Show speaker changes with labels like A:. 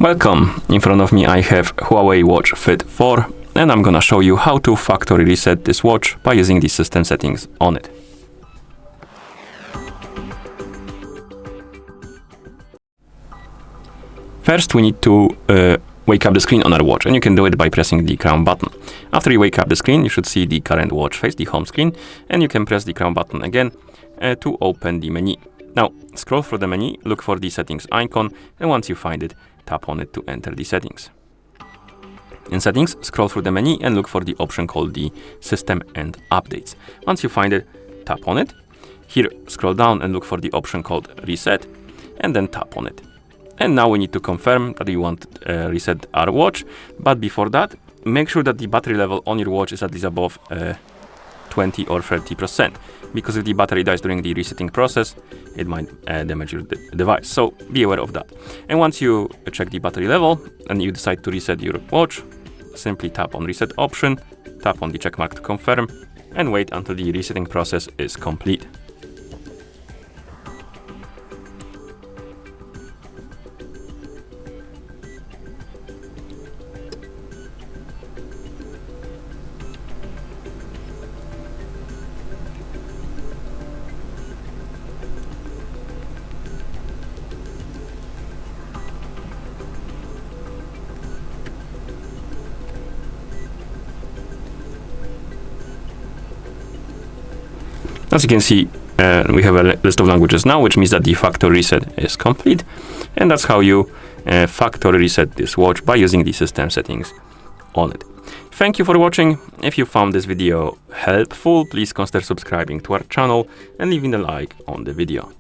A: Welcome. In front of me I have HUAWEI Watch Fit 4 and I'm gonna show you how to factory reset this watch by using the system settings on it. First we need to wake up the screen on our watch, and you can do it by pressing the crown button. After you wake up the screen, you should see the current watch face, the home screen, and you can press the crown button again to open the menu. Now scroll through the menu, look for the settings icon, and once you find it, tap on it to enter the settings. In settings, scroll through the menu and look for the option called the system and updates. Once you find it, tap on it. Here, scroll down and look for the option called reset, and then tap on it. And now we need to confirm that you want to reset our watch, but before that, make sure that the battery level on your watch is at least above 20 or 30%, because if the battery dies during the resetting process, it might damage your device, so be aware of that. And once you check the battery level and you decide to reset your watch, simply tap on reset option, tap on the check mark to confirm, and wait until the resetting process is complete. As you can see, we have a list of languages now, which means that the factory reset is complete. And that's how you factory reset this watch by using the system settings on it. Thank you for watching. If you found this video helpful, please consider subscribing to our channel and leaving a like on the video.